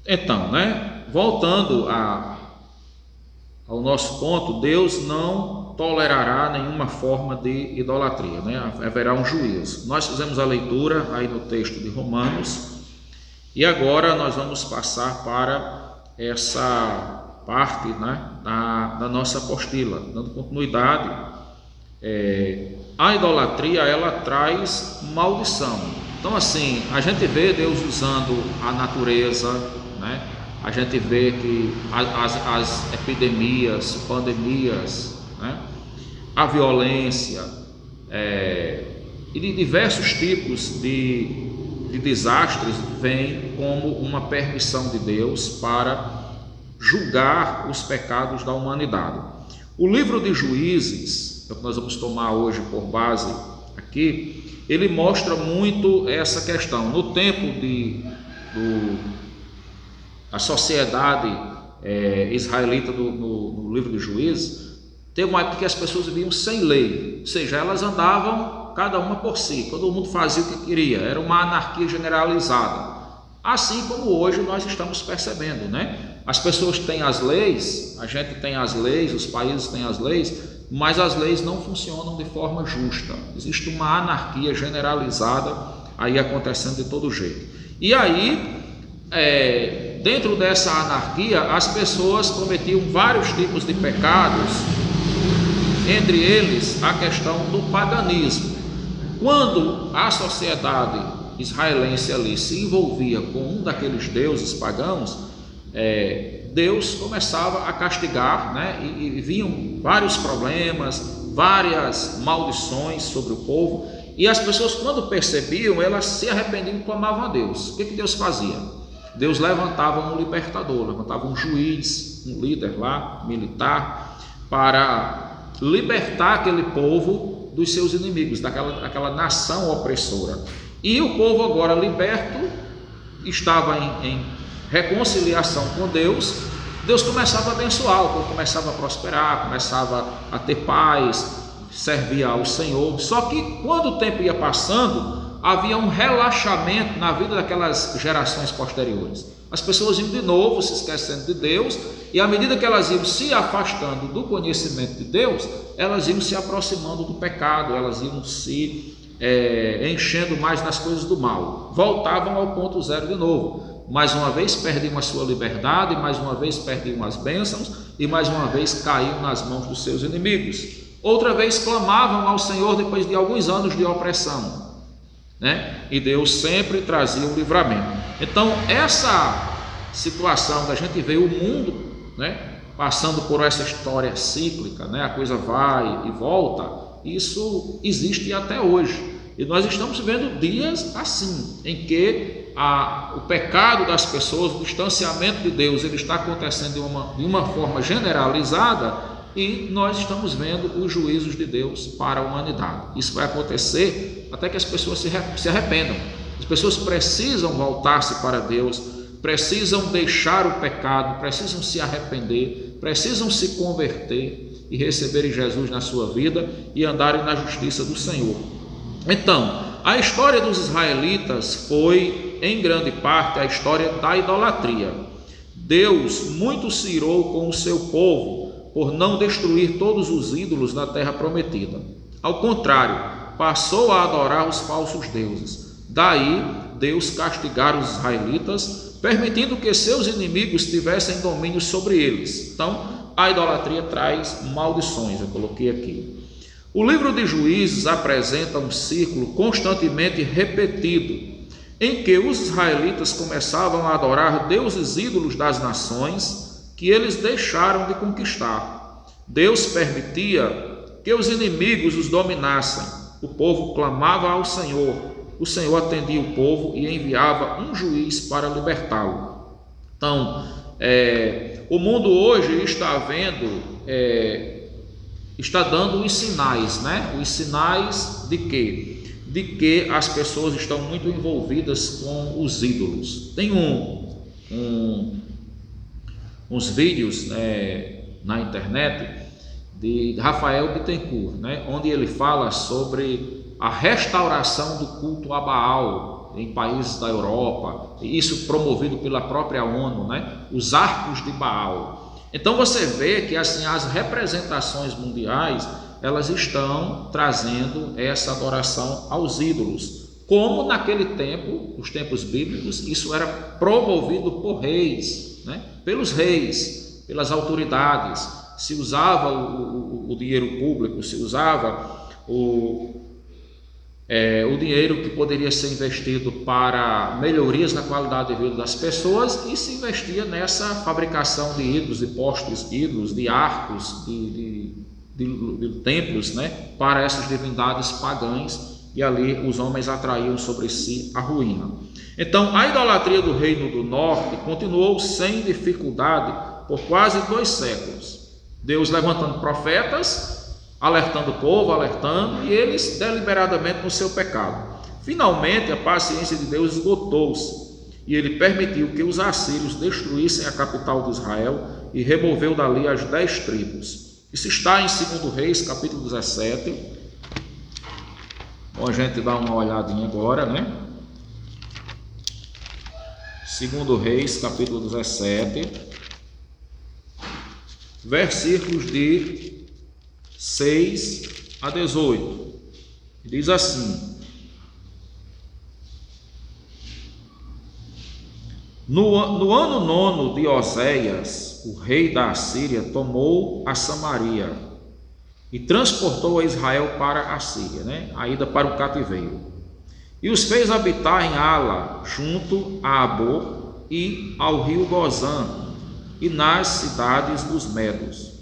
Então, voltando ao nosso ponto, Deus não tolerará nenhuma forma de idolatria, haverá um juízo. Nós fizemos a leitura aí no texto de Romanos e agora nós vamos passar para essa parte da nossa apostila, dando continuidade. A idolatria, ela traz maldição. Então, assim, a gente vê Deus usando a natureza, a gente vê que as epidemias, pandemias, a violência e de diversos tipos de desastres vêm como uma permissão de Deus para julgar os pecados da humanidade. O livro de Juízes, que nós vamos tomar hoje por base aqui, ele mostra muito essa questão. No tempo da sociedade israelita no livro de Juízes, teve uma época que as pessoas viviam sem lei, ou seja, elas andavam cada uma por si, todo mundo fazia o que queria, era uma anarquia generalizada. Assim como hoje nós estamos percebendo, As pessoas têm as leis, a gente tem as leis, os países têm as leis, mas as leis não funcionam de forma justa. Existe uma anarquia generalizada aí acontecendo de todo jeito. E aí, dentro dessa anarquia, as pessoas cometiam vários tipos de pecados, entre eles a questão do paganismo. Quando a sociedade israelense ali se envolvia com um daqueles deuses pagãos, Deus começava a castigar, e vinham vários problemas, várias maldições sobre o povo, e as pessoas, quando percebiam, elas se arrependiam e clamavam a Deus. O que Deus fazia? Deus levantava um libertador, levantava um juiz, um líder lá, militar, para libertar aquele povo dos seus inimigos, daquela nação opressora. E o povo agora liberto estava em reconciliação com Deus. Deus começava a abençoar, o povo começava a prosperar, começava a ter paz, servia ao Senhor. Só que quando o tempo ia passando, havia um relaxamento na vida daquelas gerações posteriores. As pessoas iam de novo se esquecendo de Deus, e à medida que elas iam se afastando do conhecimento de Deus, elas iam se aproximando do pecado, elas iam se enchendo mais nas coisas do mal, voltavam ao ponto zero de novo. Mais uma vez perdiam a sua liberdade, mais uma vez perdiam as bênçãos e mais uma vez caíam nas mãos dos seus inimigos. Outra vez clamavam ao Senhor depois de alguns anos de opressão, e Deus sempre trazia um livramento. Então essa situação da gente ver o mundo passando por essa história cíclica, a coisa vai e volta, isso existe até hoje. E nós estamos vivendo dias assim, em que o pecado das pessoas, o distanciamento de Deus, ele está acontecendo de uma forma generalizada, e nós estamos vendo os juízos de Deus para a humanidade. Isso vai acontecer até que as pessoas se arrependam. As pessoas precisam voltar-se para Deus, precisam deixar o pecado, precisam se arrepender, precisam se converter e receberem Jesus na sua vida e andarem na justiça do Senhor. Então, a história dos israelitas foi, em grande parte, a história da idolatria. Deus muito se irou com o seu povo por não destruir todos os ídolos da terra prometida. Ao contrário, passou a adorar os falsos deuses. Daí, Deus castigar os israelitas, permitindo que seus inimigos tivessem domínio sobre eles. Então, a idolatria traz maldições, eu coloquei aqui. O livro de Juízes apresenta um ciclo constantemente repetido, em que os israelitas começavam a adorar deuses ídolos das nações que eles deixaram de conquistar. Deus permitia que os inimigos os dominassem. O povo clamava ao Senhor. O Senhor atendia o povo e enviava um juiz para libertá-lo. Então, o mundo hoje está dando os sinais, Os sinais de quê? De que as pessoas estão muito envolvidas com os ídolos. Tem uns vídeos na internet de Rafael Bittencourt, onde ele fala sobre a restauração do culto a Baal em países da Europa, isso promovido pela própria ONU, né? Os arcos de Baal. Então você vê que assim as representações mundiais, elas estão trazendo essa adoração aos ídolos, como naquele tempo, nos tempos bíblicos, isso era promovido por reis, né? Pelos reis, pelas autoridades. Se usava o dinheiro público, se usava o dinheiro que poderia ser investido para melhorias na qualidade de vida das pessoas, e se investia nessa fabricação de ídolos, de postes ídolos, de arcos, de templos, né, para essas divindades pagãs, e ali os homens atraíam sobre si a ruína. Então a idolatria do Reino do Norte continuou sem dificuldade por quase 2 séculos. Deus levantando profetas, alertando o povo, e eles deliberadamente no seu pecado. Finalmente a paciência de Deus esgotou-se, e ele permitiu que os assírios destruíssem a capital de Israel e removeu dali as 10 tribos. Isso está em 2 Reis, capítulo 17. Bom, a gente dá uma olhadinha agora, né? 2 Reis, capítulo 17, versículos de 6 a 18. Diz assim: No ano 9 de Oséias, o rei da Assíria tomou a Samaria e transportou a Israel para a Síria, né? A ida para o cativeiro, e os fez habitar em Ala, junto a Abor e ao rio Gozã, e nas cidades dos Medos.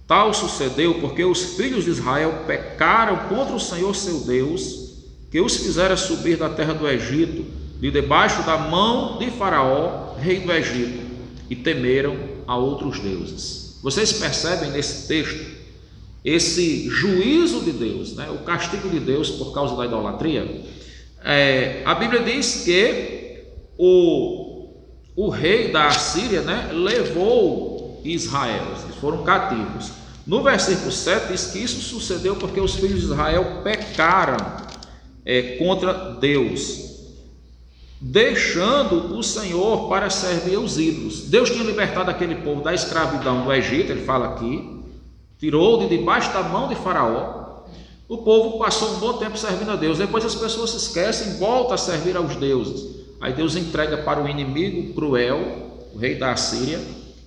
Tal sucedeu porque os filhos de Israel pecaram contra o Senhor seu Deus, que os fizera subir da terra do Egito, de debaixo da mão de Faraó, rei do Egito, e temeram a outros deuses. Vocês percebem nesse texto esse juízo de Deus, né? O castigo de Deus por causa da idolatria. A Bíblia diz que o rei da Assíria, né, levou Israel, eles foram cativos. No versículo 7 diz que isso sucedeu porque os filhos de Israel pecaram contra Deus, deixando o Senhor para servir aos ídolos. Deus tinha libertado aquele povo da escravidão do Egito, ele fala aqui, tirou de debaixo da mão de Faraó. O povo passou um bom tempo servindo a Deus, depois as pessoas se esquecem, voltam a servir aos deuses. Aí Deus entrega para o inimigo cruel, o rei da Assíria,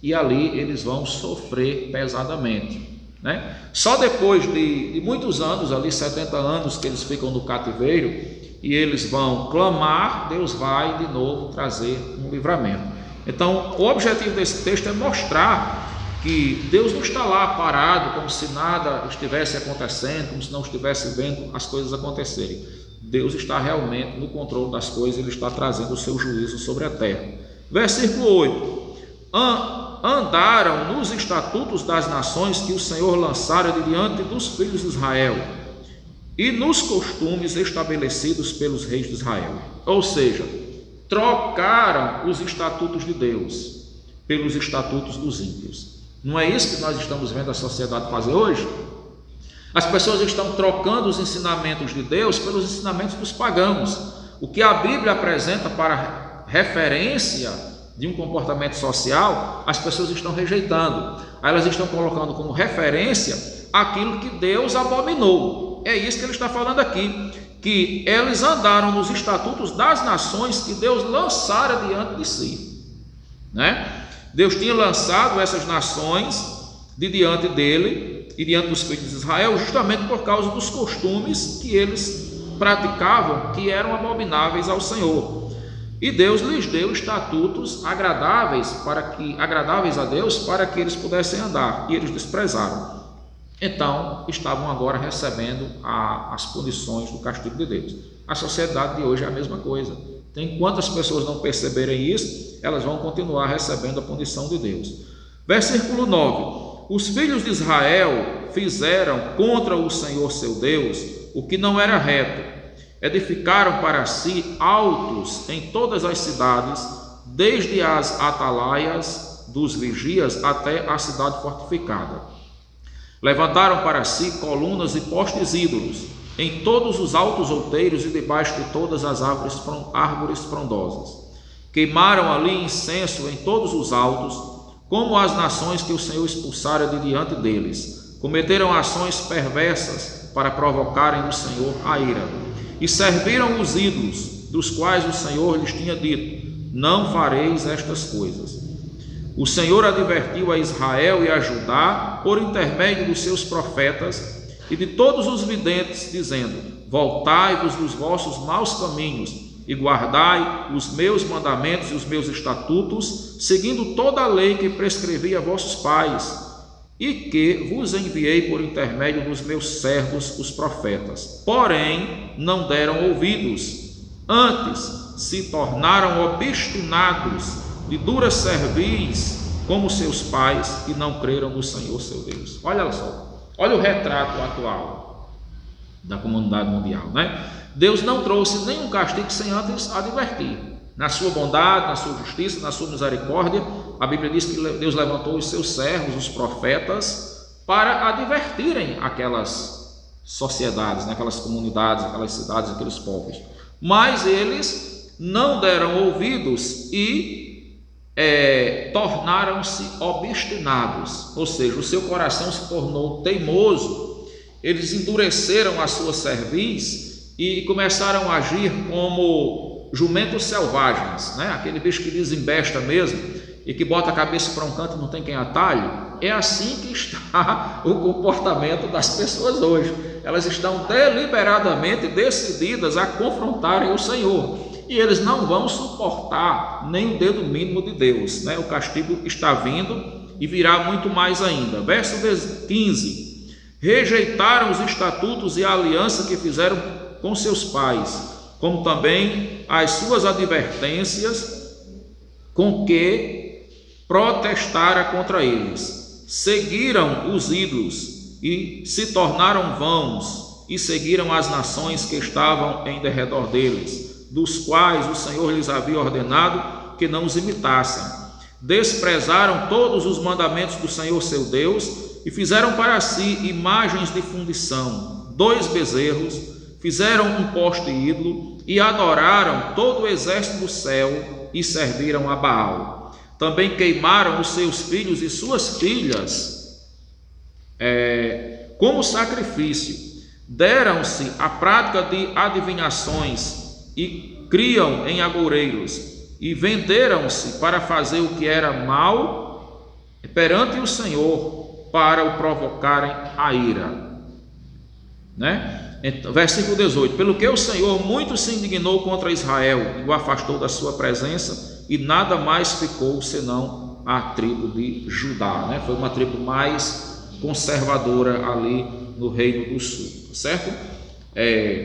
e ali eles vão sofrer pesadamente, né? Só depois de muitos anos, ali 70 anos que eles ficam no cativeiro, e eles vão clamar, Deus vai de novo trazer um livramento. Então o objetivo desse texto é mostrar que Deus não está lá parado como se nada estivesse acontecendo, como se não estivesse vendo as coisas acontecerem. Deus está realmente no controle das coisas, ele está trazendo o seu juízo sobre a terra. Versículo 8: Andaram nos estatutos das nações que o Senhor lançara de diante dos filhos de Israel, e nos costumes estabelecidos pelos reis de Israel. Ou seja, trocaram os estatutos de Deus pelos estatutos dos ímpios. Não é isso que nós estamos vendo a sociedade fazer hoje? As pessoas estão trocando os ensinamentos de Deus pelos ensinamentos dos pagãos. O que a Bíblia apresenta para referência de um comportamento social, as pessoas estão rejeitando. Elas estão colocando como referência aquilo que Deus abominou. É isso que ele está falando aqui, que eles andaram nos estatutos das nações que Deus lançara diante de si, né? Deus tinha lançado essas nações de diante dele e diante dos filhos de Israel, justamente por causa dos costumes que eles praticavam, que eram abomináveis ao Senhor. E Deus lhes deu estatutos agradáveis a Deus, para que eles pudessem andar, e eles desprezaram. Então estavam agora recebendo as punições do castigo de Deus. A sociedade de hoje é a mesma coisa. Enquanto as pessoas não perceberem isso, elas vão continuar recebendo a punição de Deus. Versículo 9: Os filhos de Israel fizeram contra o Senhor seu Deus o que não era reto, edificaram para si altos em todas as cidades, desde as atalaias dos vigias até a cidade fortificada. Levantaram para si colunas e postes ídolos, em todos os altos outeiros e debaixo de todas as árvores frondosas. Queimaram ali incenso em todos os altos, como as nações que o Senhor expulsara de diante deles. Cometeram ações perversas para provocarem no Senhor a ira. E serviram os ídolos, dos quais o Senhor lhes tinha dito: não fareis estas coisas. O Senhor advertiu a Israel e a Judá por intermédio dos seus profetas e de todos os videntes, dizendo: voltai-vos dos vossos maus caminhos e guardai os meus mandamentos e os meus estatutos, seguindo toda a lei que prescrevi a vossos pais e que vos enviei por intermédio dos meus servos, os profetas. Porém, não deram ouvidos, antes se tornaram obstinados, de dura cerviz, como seus pais, e não creram no Senhor seu Deus. Olha só, olha o retrato atual da comunidade mundial, né? Deus não trouxe nenhum castigo sem antes advertir. Na sua bondade, na sua justiça, na sua misericórdia, a Bíblia diz que Deus levantou os seus servos, os profetas, para advertirem aquelas sociedades, né? Aquelas comunidades, aquelas cidades, aqueles povos. Mas eles não deram ouvidos e tornaram-se obstinados, ou seja, o seu coração se tornou teimoso. Eles endureceram a sua cerviz e começaram a agir como jumentos selvagens, né? Aquele bicho que desembesta mesmo e que bota a cabeça para um canto e não tem quem atalhe. É assim que está o comportamento das pessoas hoje. Elas estão deliberadamente decididas a confrontarem o Senhor. E eles não vão suportar nem o dedo mínimo de Deus, né? O castigo está vindo e virá muito mais ainda. Verso 15: rejeitaram os estatutos e a aliança que fizeram com seus pais, como também as suas advertências com que protestara contra eles. Seguiram os ídolos e se tornaram vãos, e seguiram as nações que estavam em derredor deles, dos quais o Senhor lhes havia ordenado que não os imitassem. Desprezaram todos os mandamentos do Senhor seu Deus e fizeram para si imagens de fundição, 2 bezerros, fizeram um poste ídolo e adoraram todo o exército do céu e serviram a Baal. Também queimaram os seus filhos e suas filhas como sacrifício. Deram-se à prática de adivinhações e criam em agoureiros, e venderam-se para fazer o que era mal perante o Senhor, para o provocarem a ira, né? Então, versículo 18: pelo que o Senhor muito se indignou contra Israel e o afastou da sua presença, e nada mais ficou senão a tribo de Judá, né? Foi uma tribo mais conservadora ali no Reino do Sul, certo?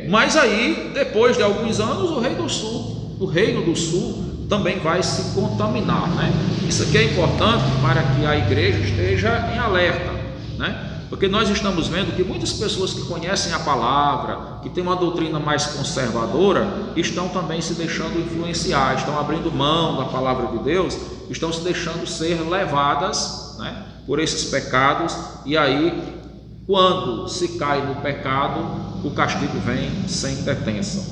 Mas aí, depois de alguns anos, o Reino do Sul também vai se contaminar, né? Isso aqui é importante para que a igreja esteja em alerta, né? Porque nós estamos vendo que muitas pessoas que conhecem a palavra, que têm uma doutrina mais conservadora, estão também se deixando influenciar, estão abrindo mão da palavra de Deus, estão se deixando ser levadas, né, por esses pecados, e aí, quando se cai no pecado, o castigo vem sem detenção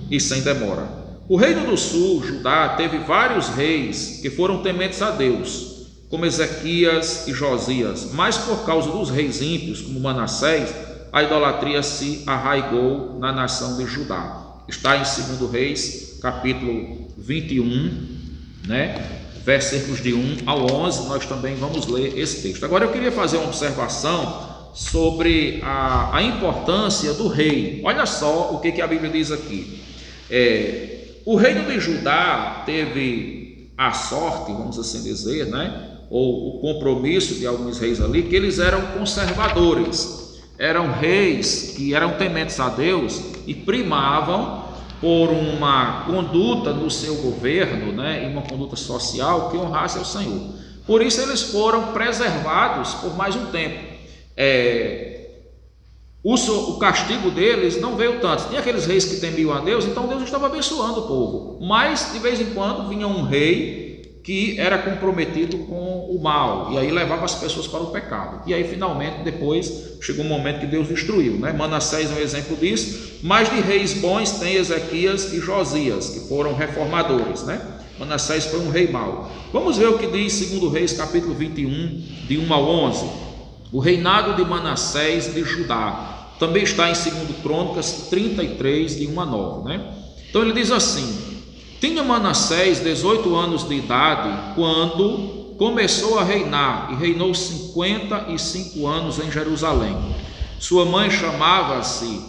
e sem demora. O Reino do Sul, Judá, teve vários reis que foram tementes a Deus, como Ezequias e Josias, mas por causa dos reis ímpios, como Manassés, a idolatria se arraigou na nação de Judá. Está em 2 Reis, capítulo 21, né? Versículos de 1 ao 11, nós também vamos ler esse texto. Agora eu queria fazer uma observação sobre a importância do rei. Olha só o que a Bíblia diz aqui. O reino de Judá teve a sorte, vamos assim dizer, né? Ou o compromisso de alguns reis ali, que eles eram conservadores, eram reis que eram tementes a Deus e primavam por uma conduta no seu governo, né? E uma conduta social que honrasse ao Senhor. Por isso eles foram preservados por mais um tempo. O castigo deles não veio tanto. Tinha aqueles reis que temiam a Deus, então Deus estava abençoando o povo, mas de vez em quando vinha um rei que era comprometido com o mal, e aí levava as pessoas para o pecado. E aí finalmente depois chegou um momento que Deus destruiu, né? Manassés é um exemplo disso, mas de reis bons tem Ezequias e Josias, que foram reformadores, né? Manassés foi um rei mau. Vamos ver o que diz 2 Reis capítulo 21, de 1 ao 11. O reinado de Manassés de Judá, também está em 2 Crônicas 33, de 1 a 9, né? Então ele diz assim: tinha Manassés 18 anos de idade quando começou a reinar, e reinou 55 anos em Jerusalém. Sua mãe chamava-se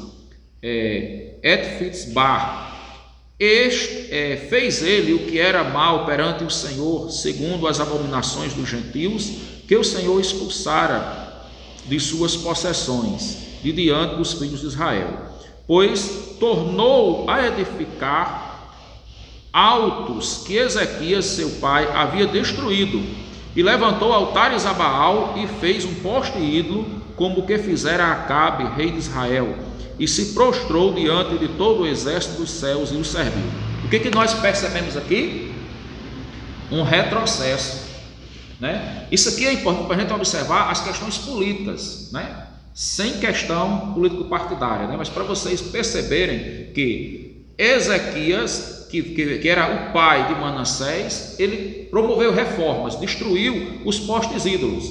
Etfitzbar. Fez ele o que era mal perante o Senhor, segundo as abominações dos gentios, que o Senhor expulsara de suas possessões, de diante dos filhos de Israel. Pois tornou a edificar altos que Ezequias, seu pai, havia destruído, e levantou altares a Baal, e fez um poste ídolo, como o que fizera Acabe, rei de Israel, e se prostrou diante de todo o exército dos céus e o serviu. O que nós percebemos aqui? Um retrocesso, né? Isso aqui é importante para a gente observar as questões políticas, né? Sem questão político-partidária, né? Mas para vocês perceberem que Ezequias, que era o pai de Manassés, ele promoveu reformas, destruiu os postes ídolos.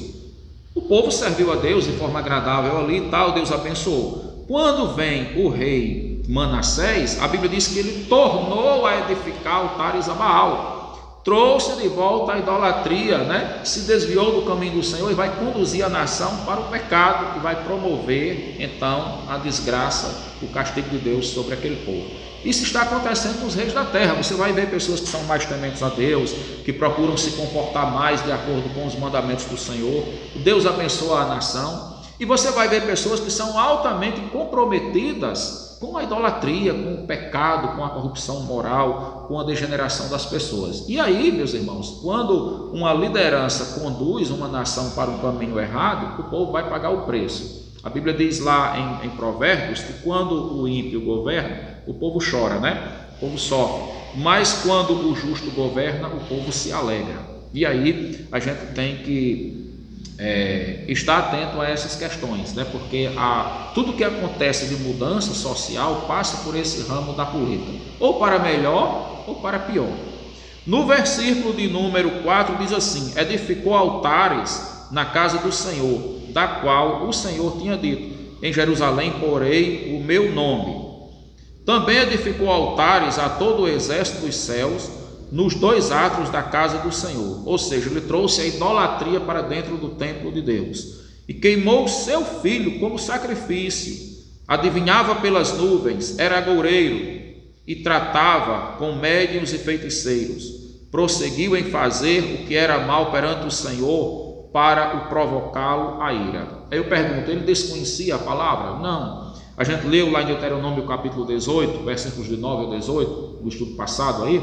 O povo serviu a Deus de forma agradável ali e tal, Deus abençoou. Quando vem o rei Manassés, a Bíblia diz que ele tornou a edificar altares a Baal, trouxe de volta a idolatria, né? Se desviou do caminho do Senhor e vai conduzir a nação para o pecado, e vai promover então a desgraça, o castigo de Deus sobre aquele povo. Isso está acontecendo com os reis da terra. Você vai ver pessoas que são mais tementes a Deus, que procuram se comportar mais de acordo com os mandamentos do Senhor. Deus abençoa a nação. E você vai ver pessoas que são altamente comprometidas com a idolatria, com o pecado, com a corrupção moral, com a degeneração das pessoas. E aí, meus irmãos, quando uma liderança conduz uma nação para um caminho errado, o povo vai pagar o preço. A Bíblia diz lá em Provérbios que quando o ímpio governa, o povo chora, né? O povo sofre. Mas quando o justo governa, o povo se alegra. E aí a gente tem que estar atento a essas questões, né? Porque tudo que acontece de mudança social passa por esse ramo da política, ou para melhor ou para pior. No versículo de número 4 diz assim: edificou altares na casa do Senhor, da qual o Senhor tinha dito: em Jerusalém porei o meu nome. Também edificou altares a todo o exército dos céus, nos 2 átrios da casa do Senhor. Ou seja, ele trouxe a idolatria para dentro do templo de Deus, e queimou seu filho como sacrifício, adivinhava pelas nuvens, era agoureiro, e tratava com médiuns e feiticeiros. Prosseguiu em fazer o que era mal perante o Senhor, para o provocá-lo a ira. Aí eu pergunto, ele desconhecia a palavra? Não. A gente leu lá em Deuteronômio capítulo 18, versículos de 9 a 18, no estudo passado aí,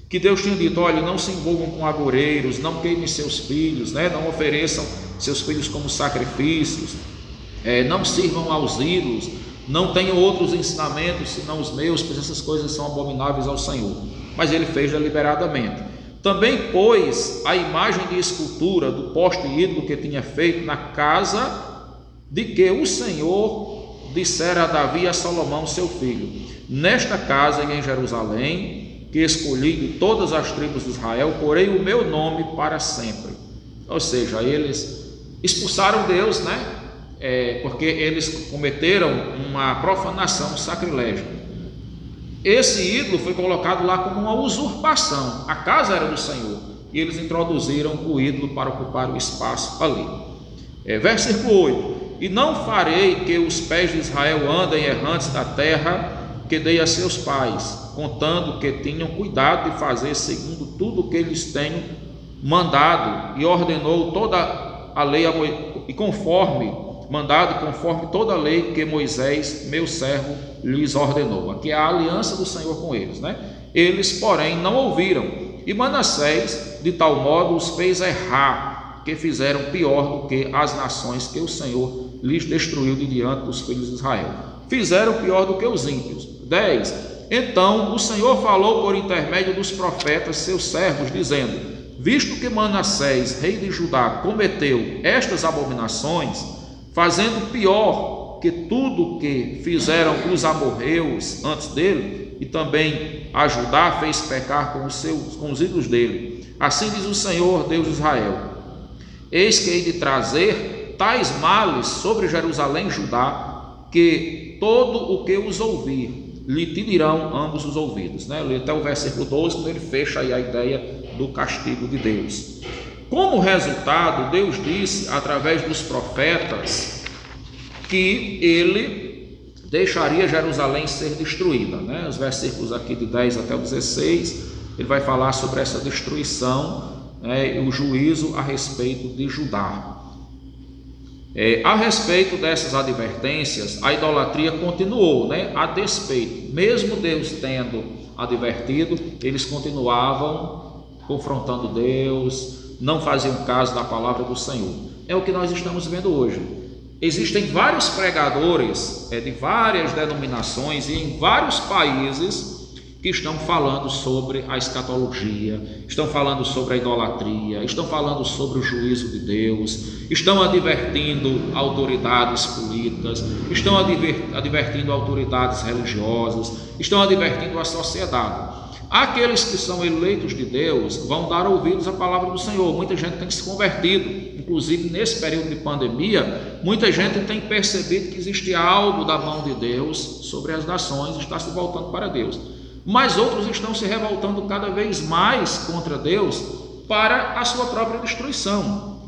que Deus tinha dito: olha, não se envolvam com agoureiros, não queimem seus filhos, né? Não ofereçam seus filhos como sacrifícios, não sirvam aos ídolos, não tenham outros ensinamentos senão os meus, pois essas coisas são abomináveis ao Senhor. Mas ele fez deliberadamente. Também pôs a imagem de escultura do poste ídolo que tinha feito na casa de que o Senhor dissera a Davi e a Salomão seu filho: nesta casa e em Jerusalém, que escolhi de todas as tribos de Israel, porei o meu nome para sempre. Ou seja, eles expulsaram Deus, né? Porque eles cometeram uma profanação, um sacrilégio. Esse ídolo foi colocado lá como uma usurpação. A casa era do Senhor e eles introduziram o ídolo para ocupar o espaço ali. Versículo 8: e não farei que os pés de Israel andem errantes da terra que dei a seus pais, contando que tinham cuidado de fazer segundo tudo o que eles tenho mandado, e ordenou toda a lei e conforme toda a lei que Moisés, meu servo, lhes ordenou. Aqui é a aliança do Senhor com eles, né? Eles, porém, não ouviram, e Manassés de tal modo os fez errar, que fizeram pior do que as nações que o Senhor lhes destruiu de diante dos filhos de Israel. Fizeram pior do que os ímpios. 10. Então o Senhor falou por intermédio dos profetas, seus servos, dizendo: visto que Manassés, rei de Judá, cometeu estas abominações, fazendo pior que tudo que fizeram os amorreus antes dele, e também a Judá fez pecar com os ídolos dele. Assim diz o Senhor, Deus de Israel: eis que hei de trazer tais males sobre Jerusalém e Judá, que todo o que os ouvir lhe tinirão ambos os ouvidos. Lê até o versículo 12, quando ele fecha aí a ideia do castigo de Deus. Como resultado, Deus disse através dos profetas que ele deixaria Jerusalém ser destruída. Os versículos aqui de 10 até o 16, ele vai falar sobre essa destruição, e o juízo a respeito de Judá. A respeito dessas advertências, a idolatria continuou, a despeito, mesmo Deus tendo advertido, eles continuavam confrontando Deus, não faziam caso da palavra do Senhor. É o que nós estamos vendo hoje. Existem vários pregadores de várias denominações e em vários países que estão falando sobre a escatologia, estão falando sobre a idolatria, estão falando sobre o juízo de Deus, estão advertindo autoridades políticas, estão advertindo autoridades religiosas, estão advertindo a sociedade. Aqueles que são eleitos de Deus vão dar ouvidos à palavra do Senhor. Muita gente tem se convertido, inclusive nesse período de pandemia, muita gente tem percebido que existe algo da mão de Deus sobre as nações e está se voltando para Deus. Mas outros estão se revoltando cada vez mais contra Deus para a sua própria destruição.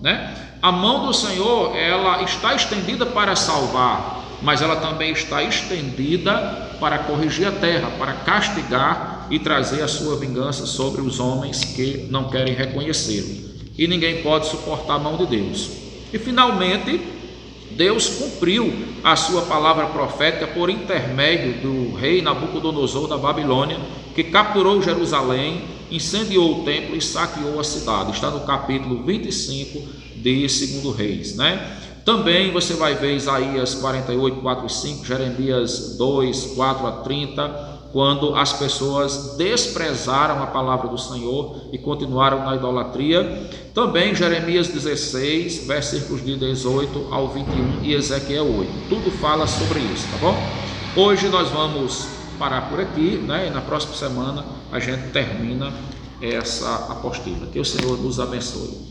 A mão do Senhor, ela está estendida para salvar, mas ela também está estendida para corrigir a terra, para castigar e trazer a sua vingança sobre os homens que não querem reconhecê-lo. E ninguém pode suportar a mão de Deus. E finalmente, Deus cumpriu a sua palavra profética por intermédio do rei Nabucodonosor da Babilônia, que capturou Jerusalém, incendiou o templo e saqueou a cidade. Está no capítulo 25 de 2 Reis. Também você vai ver Isaías 48, 4 e 5, Jeremias 2, 4 a 30, quando as pessoas desprezaram a palavra do Senhor e continuaram na idolatria. Também Jeremias 16, versículos de 18 ao 21 e Ezequiel 8. Tudo fala sobre isso, tá bom? Hoje nós vamos parar por aqui, e na próxima semana a gente termina essa apostila. Que o Senhor nos abençoe.